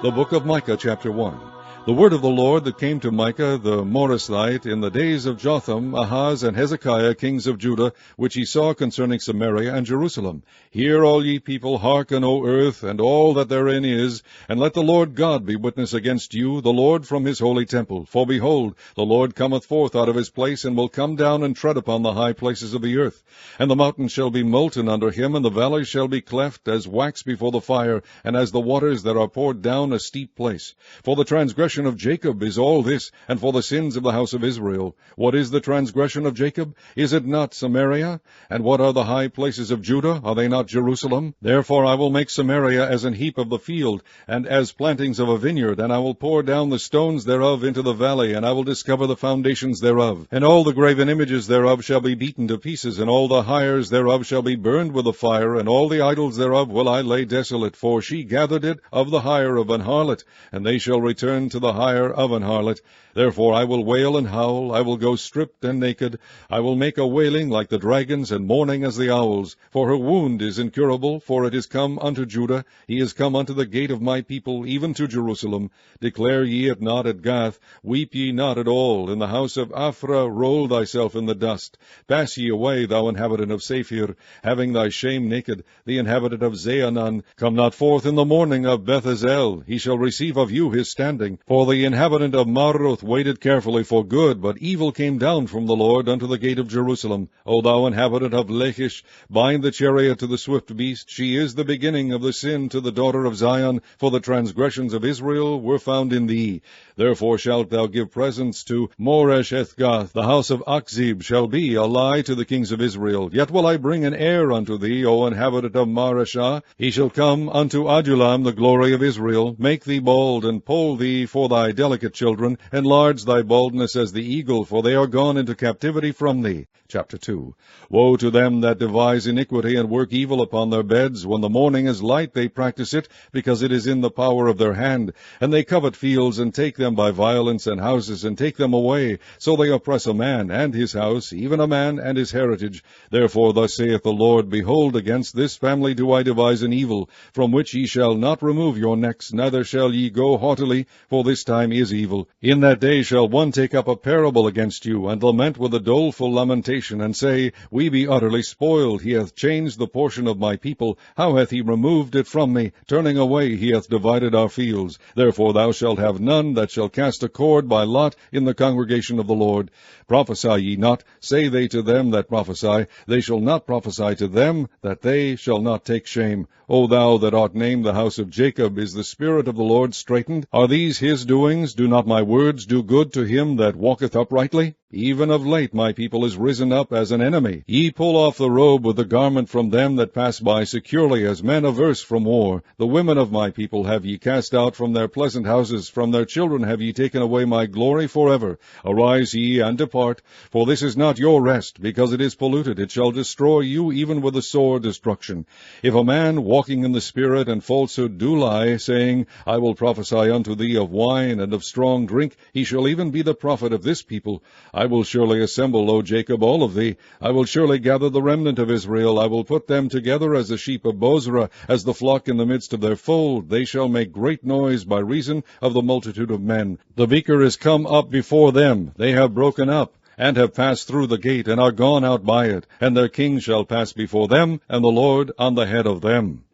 The book of Micah, chapter 1. The word of the Lord that came to Micah the Morasthite in the days of Jotham, Ahaz, and Hezekiah, kings of Judah, which he saw concerning Samaria and Jerusalem. Hear, all ye people, hearken, O earth, and all that therein is, and let the Lord God be witness against you, the Lord from his holy temple. For behold, the Lord cometh forth out of his place, and will come down and tread upon the high places of the earth. And the mountains shall be molten under him, and the valleys shall be cleft as wax before the fire, and as the waters that are poured down a steep place. For the transgression of Jacob is all this, and for the sins of the house of Israel. What is the transgression of Jacob? Is it not Samaria? And what are the high places of Judah? Are they not Jerusalem? Therefore I will make Samaria as an heap of the field, and as plantings of a vineyard, and I will pour down the stones thereof into the valley, and I will discover the foundations thereof. And all the graven images thereof shall be beaten to pieces, and all the hires thereof shall be burned with the fire, and all the idols thereof will I lay desolate, for she gathered it of the hire of an harlot, and they shall return to the hire of an harlot. Therefore I will wail and howl, I will go stripped and naked, I will make a wailing like the dragons, and mourning as the owls. For her wound is incurable, for it is come unto Judah, he is come unto the gate of my people, even to Jerusalem. Declare ye it not at Gath, weep ye not at all. In the house of Aphrah roll thyself in the dust. Pass ye away, thou inhabitant of Saphir, having thy shame naked, the inhabitant of Zaanan. Come not forth in the morning of Beth-ezel, he shall receive of you his standing. For the inhabitant of Maroth waited carefully for good, but evil came down from the Lord unto the gate of Jerusalem. O thou inhabitant of Lachish, bind the chariot to the swift beast. She is the beginning of the sin to the daughter of Zion, for the transgressions of Israel were found in thee. Therefore shalt thou give presents to Moresh-eth-gath. The house of Achzib shall be a lie to the kings of Israel. Yet will I bring an heir unto thee, O inhabitant of Mareshah. He shall come unto Adullam, the glory of Israel. Make thee bald, and poll thee for thy delicate children. Enlarge thy baldness as the eagle, for they are gone into captivity from thee. Chapter 2. Woe to them that devise iniquity and work evil upon their beds. When the morning is light they practice it, because it is in the power of their hand. And they covet fields, and take them by violence, and houses, and take them away. So they oppress a man and his house, even a man and his heritage. Therefore thus saith the Lord, Behold, against this family do I devise an evil, from which ye shall not remove your necks, neither shall ye go haughtily, for this time is evil. In that day shall one take up a parable against you, and lament with a doleful lamentation, and say, We be utterly spoiled. He hath changed the portion of my people. How hath he removed it from me? Turning away he hath divided our fields. Therefore thou shalt have none that shall cast a cord by lot in the congregation of the Lord. Prophesy ye not, say they to them that prophesy. They shall not prophesy to them, that they shall not take shame. O thou that art named the house of Jacob, is the Spirit of the Lord straitened? Are these his doings? Do not my words do good to him that walketh uprightly? Even of late my people is risen up as an enemy. Ye pull off the robe with the garment from them that pass by securely, as men averse from war. The women of my people have ye cast out from their pleasant houses. From their children have ye taken away my glory forever. Arise ye, and depart, for this is not your rest, because it is polluted. It shall destroy you even with a sore destruction. If a man walking in the Spirit and falsehood do lie, saying, I will prophesy unto thee of wine and of strong drink, he shall even be the prophet of this people. I will surely assemble, O Jacob, all of thee. I will surely gather the remnant of Israel. I will put them together as the sheep of Bozrah, as the flock in the midst of their fold. They shall make great noise by reason of the multitude of men. The beaker is come up before them. They have broken up, and have passed through the gate, and are gone out by it. And their king shall pass before them, and the Lord on the head of them.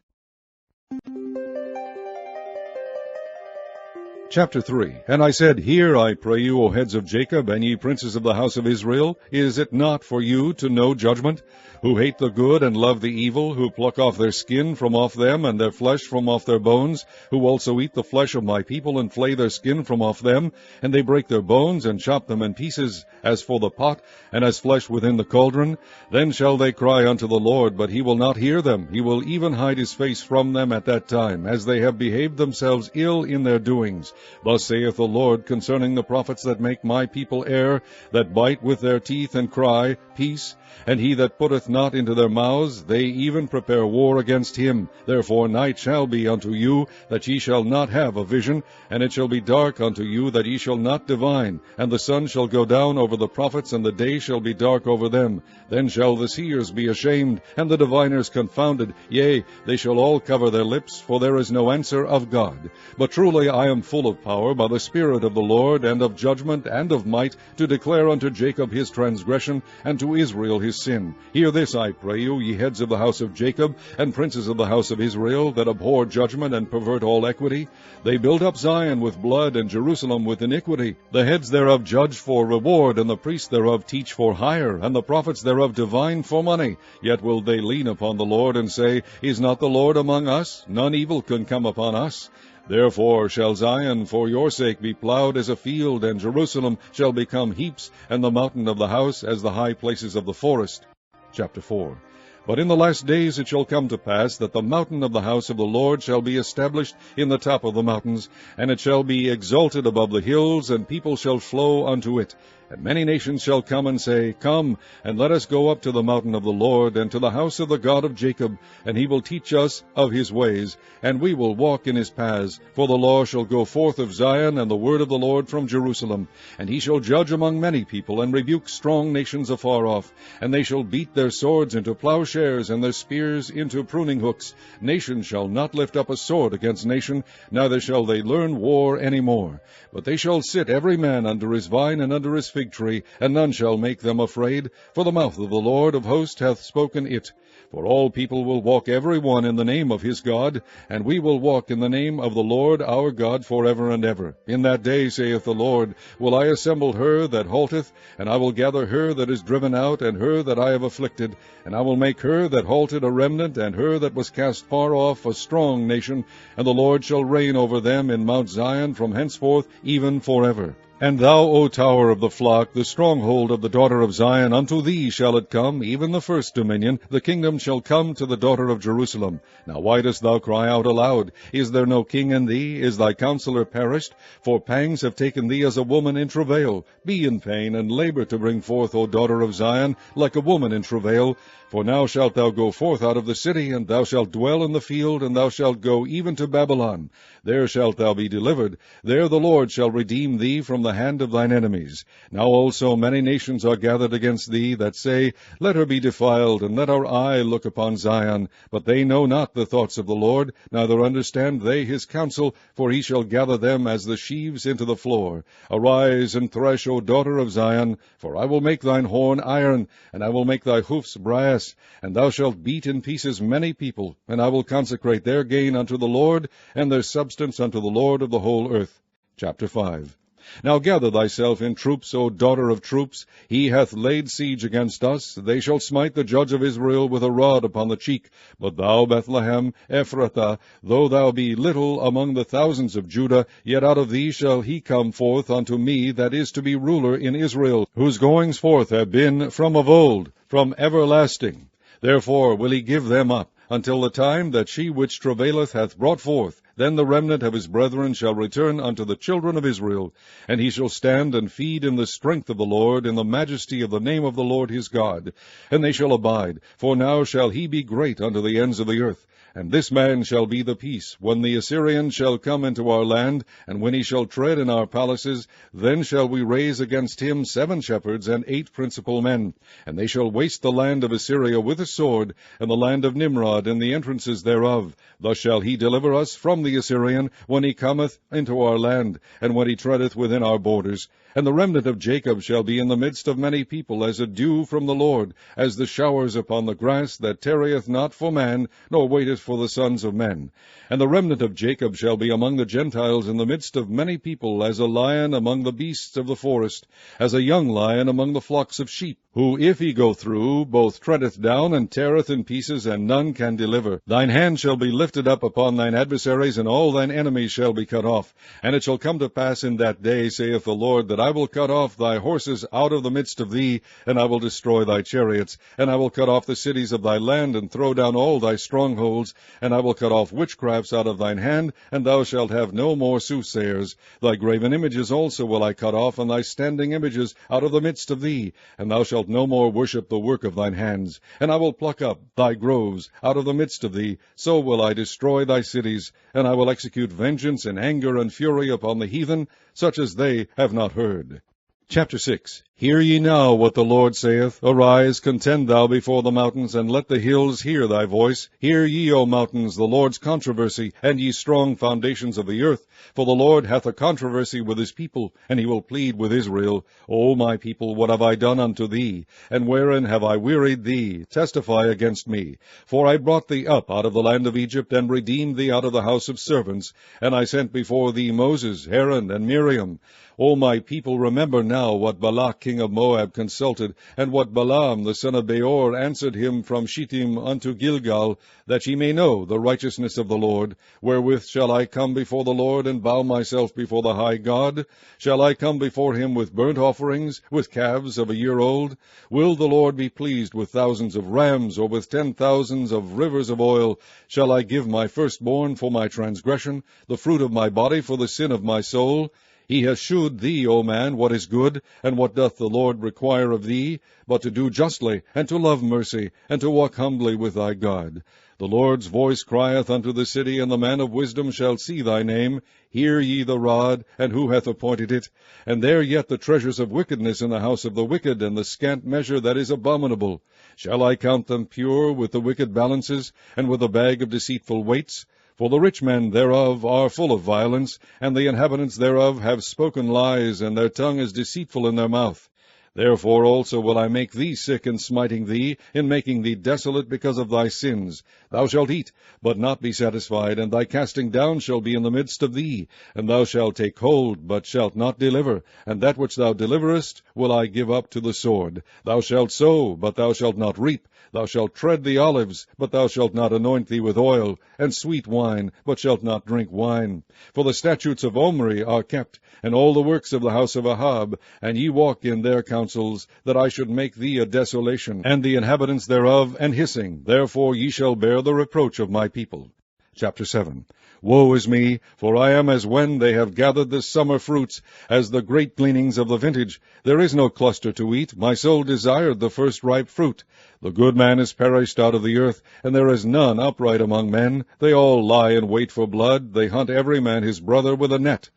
Chapter 3. And I said, Hear, I pray you, O heads of Jacob, and ye princes of the house of Israel. Is it not for you to know judgment? Who hate the good and love the evil, who pluck off their skin from off them, and their flesh from off their bones, who also eat the flesh of my people, and flay their skin from off them, and they break their bones, and chop them in pieces, as for the pot, and as flesh within the cauldron. Then shall they cry unto the Lord, but he will not hear them. He will even hide his face from them at that time, as they have behaved themselves ill in their doings. Thus saith the Lord concerning the prophets that make my people err, that bite with their teeth and cry, Peace, and he that putteth not into their mouths, they even prepare war against him. Therefore night shall be unto you, that ye shall not have a vision, and it shall be dark unto you, that ye shall not divine, and the sun shall go down over the prophets, and the day shall be dark over them. Then shall the seers be ashamed, and the diviners confounded, yea, they shall all cover their lips, for there is no answer of God. But truly I am full of power by the Spirit of the Lord, and of judgment, and of might, to declare unto Jacob his transgression, and to Israel his sin. Hear this, I pray you, ye heads of the house of Jacob, and princes of the house of Israel, that abhor judgment, and pervert all equity. They build up Zion with blood, and Jerusalem with iniquity. The heads thereof judge for reward, and the priests thereof teach for hire, and the prophets thereof divine for money. Yet will they lean upon the Lord, and say, Is not the Lord among us? None evil can come upon us. Therefore shall Zion for your sake be plowed as a field, and Jerusalem shall become heaps, and the mountain of the house as the high places of the forest. Chapter 4. But in the last days it shall come to pass that the mountain of the house of the Lord shall be established in the top of the mountains, and it shall be exalted above the hills, and people shall flow unto it. And many nations shall come and say, Come, and let us go up to the mountain of the Lord, and to the house of the God of Jacob, and he will teach us of his ways, and we will walk in his paths. For the law shall go forth of Zion, and the word of the Lord from Jerusalem. And he shall judge among many people, and rebuke strong nations afar off. And they shall beat their swords into plowshares, and their spears into pruning hooks. Nation shall not lift up a sword against nation, neither shall they learn war any more. But they shall sit every man under his vine and under his fig tree, and none shall make them afraid, for the mouth of the Lord of hosts hath spoken it. For all people will walk every one in the name of his God, and we will walk in the name of the Lord our God forever and ever. In that day, saith the Lord, will I assemble her that halteth, and I will gather her that is driven out, and her that I have afflicted, and I will make her that halted a remnant, and her that was cast far off a strong nation, and the Lord shall reign over them in Mount Zion from henceforth even forever. And thou, O tower of the flock, the stronghold of the daughter of Zion, unto thee shall it come, even the first dominion. The kingdom shall come to the daughter of Jerusalem. Now why dost thou cry out aloud? Is there no king in thee? Is thy counselor perished? For pangs have taken thee as a woman in travail. Be in pain, and labor to bring forth, O daughter of Zion, like a woman in travail. For now shalt thou go forth out of the city, and thou shalt dwell in the field, and thou shalt go even to Babylon. There shalt thou be delivered. There the Lord shall redeem thee from the hand of thine enemies. Now also many nations are gathered against thee, that say, Let her be defiled, and let our eye look upon Zion. But they know not the thoughts of the Lord, neither understand they his counsel, for he shall gather them as the sheaves into the floor. Arise and thresh, O daughter of Zion, for I will make thine horn iron, and I will make thy hoofs brass. And thou shalt beat in pieces many people, and I will consecrate their gain unto the Lord, and their substance unto the Lord of the whole earth. Chapter 5. Now gather thyself in troops, O daughter of troops. He hath laid siege against us. They shall smite the judge of Israel with a rod upon the cheek. But thou, Bethlehem, Ephrathah, though thou be little among the thousands of Judah, yet out of thee shall he come forth unto me that is to be ruler in Israel, whose goings forth have been from of old, from everlasting. Therefore will he give them up, until the time that she which travaileth hath brought forth. Then the remnant of his brethren shall return unto the children of Israel, and he shall stand and feed in the strength of the Lord, in the majesty of the name of the Lord his God. And they shall abide, for now shall he be great unto the ends of the earth. And this man shall be the peace, when the Assyrian shall come into our land, and when he shall tread in our palaces, then shall we raise against him 7 shepherds and 8 principal men. And they shall waste the land of Assyria with a sword, and the land of Nimrod and the entrances thereof. Thus shall he deliver us from the Assyrian, when he cometh into our land, and when he treadeth within our borders. And the remnant of Jacob shall be in the midst of many people, as a dew from the Lord, as the showers upon the grass, that tarrieth not for man, nor waiteth for the sons of men. And the remnant of Jacob shall be among the Gentiles in the midst of many people, as a lion among the beasts of the forest, as a young lion among the flocks of sheep, who, if he go through, both treadeth down and teareth in pieces, and none can deliver. Thine hand shall be lifted up upon thine adversaries, and all thine enemies shall be cut off. And it shall come to pass in that day, saith the Lord, that I will cut off thy horses out of the midst of thee, and I will destroy thy chariots, and I will cut off the cities of thy land, and throw down all thy strongholds, and I will cut off witchcrafts out of thine hand, and thou shalt have no more soothsayers. Thy graven images also will I cut off, and thy standing images out of the midst of thee, and thou shalt no more worship the work of thine hands. And I will pluck up thy groves out of the midst of thee, so will I destroy thy cities, and I will execute vengeance and anger and fury upon the heathen, such as they have not heard. Chapter 6. Hear ye now what the Lord saith. Arise, contend thou before the mountains, and let the hills hear thy voice. Hear ye, O mountains, the Lord's controversy, and ye strong foundations of the earth. For the Lord hath a controversy with his people, and he will plead with Israel. O my people, what have I done unto thee? And wherein have I wearied thee? Testify against me. For I brought thee up out of the land of Egypt, and redeemed thee out of the house of servants. And I sent before thee Moses, Aaron, and Miriam. O my people, remember now what Balak king of Moab consulted, and what Balaam the son of Beor answered him from Shittim unto Gilgal, that ye may know the righteousness of the Lord. Wherewith shall I come before the Lord, and bow myself before the high God? Shall I come before him with burnt offerings, with calves of a year old? Will the Lord be pleased with thousands of rams, or with 10,000s of rivers of oil? Shall I give my firstborn for my transgression, the fruit of my body for the sin of my soul? He hath shewed thee, O man, what is good, and what doth the Lord require of thee, but to do justly, and to love mercy, and to walk humbly with thy God. The Lord's voice crieth unto the city, and the man of wisdom shall see thy name. Hear ye the rod, and who hath appointed it? And there yet the treasures of wickedness in the house of the wicked, and the scant measure that is abominable. Shall I count them pure with the wicked balances, and with a bag of deceitful weights? For the rich men thereof are full of violence, and the inhabitants thereof have spoken lies, and their tongue is deceitful in their mouth. Therefore also will I make thee sick in smiting thee, in making thee desolate because of thy sins. Thou shalt eat, but not be satisfied, and thy casting down shall be in the midst of thee. And thou shalt take hold, but shalt not deliver, and that which thou deliverest will I give up to the sword. Thou shalt sow, but thou shalt not reap. Thou shalt tread the olives, but thou shalt not anoint thee with oil, and sweet wine, but shalt not drink wine. For the statutes of Omri are kept, and all the works of the house of Ahab, and ye walk in their counsels, that I should make thee a desolation, and the inhabitants thereof an hissing. Therefore ye shall bear the reproach of my people. Chapter 7. Woe is me, for I am as when they have gathered the summer fruits, as the great gleanings of the vintage. There is no cluster to eat. My soul desired the first ripe fruit. The good man is perished out of the earth, and there is none upright among men. They all lie in wait for blood. They hunt every man his brother with a net,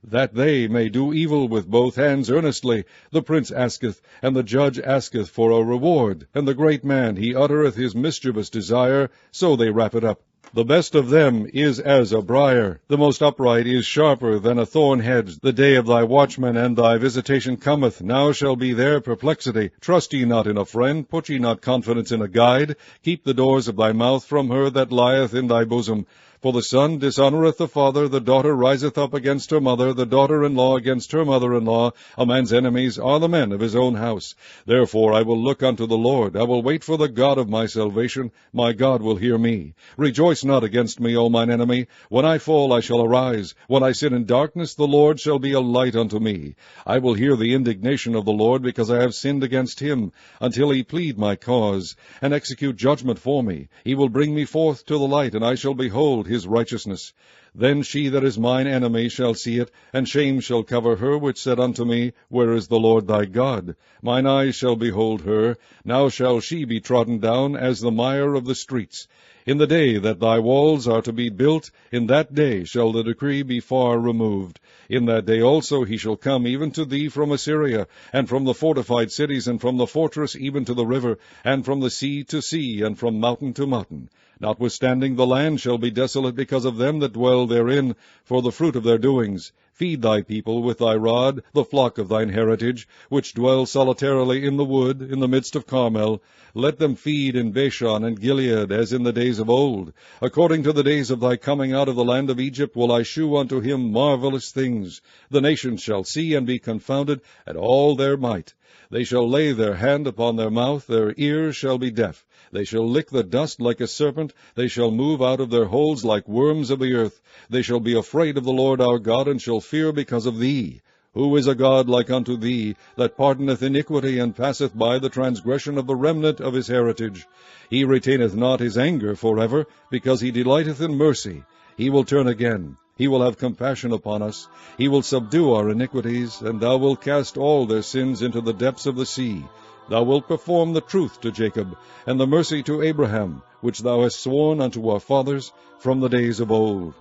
that they may do evil with both hands earnestly. The prince asketh, and the judge asketh for a reward, and the great man, he uttereth his mischievous desire, so they wrap it up. The best of them is as a briar. The most upright is sharper than a thorn hedge. The day of thy watchman and thy visitation cometh. Now shall be their perplexity. Trust ye not in a friend, put ye not confidence in a guide. Keep the doors of thy mouth from her that lieth in thy bosom. For the son dishonoureth the father, the daughter riseth up against her mother, the daughter-in-law against her mother-in-law. A man's enemies are the men of his own house. Therefore I will look unto the Lord. I will wait for the God of my salvation. My God will hear me. Rejoice not against me, O mine enemy. When I fall, I shall arise. When I sit in darkness, the Lord shall be a light unto me. I will hear the indignation of the Lord, because I have sinned against him, until he plead my cause, and execute judgment for me. He will bring me forth to the light, and I shall behold his righteousness. Then she that is mine enemy shall see it, and shame shall cover her which said unto me, Where is the Lord thy God? Mine eyes shall behold her. Now shall she be trodden down as the mire of the streets. In the day that thy walls are to be built, in that day shall the decree be far removed. In that day also he shall come even to thee from Assyria, and from the fortified cities, and from the fortress even to the river, and from the sea to sea, and from mountain to mountain. Notwithstanding the land shall be desolate because of them that dwell therein, for the fruit of their doings. Feed thy people with thy rod, the flock of thine heritage, which dwell solitarily in the wood, in the midst of Carmel. Let them feed in Bashan and Gilead, as in the days of old. According to the days of thy coming out of the land of Egypt will I shew unto him marvelous things. The nations shall see and be confounded at all their might. They shall lay their hand upon their mouth, their ears shall be deaf. They shall lick the dust like a serpent. They shall move out of their holes like worms of the earth. They shall be afraid of the Lord our God, and shall fear because of thee. Who is a God like unto thee, that pardoneth iniquity, and passeth by the transgression of the remnant of his heritage? He retaineth not his anger forever, because he delighteth in mercy. He will turn again. He will have compassion upon us. He will subdue our iniquities, and thou wilt cast all their sins into the depths of the sea. Thou wilt perform the truth to Jacob, and the mercy to Abraham, which thou hast sworn unto our fathers from the days of old.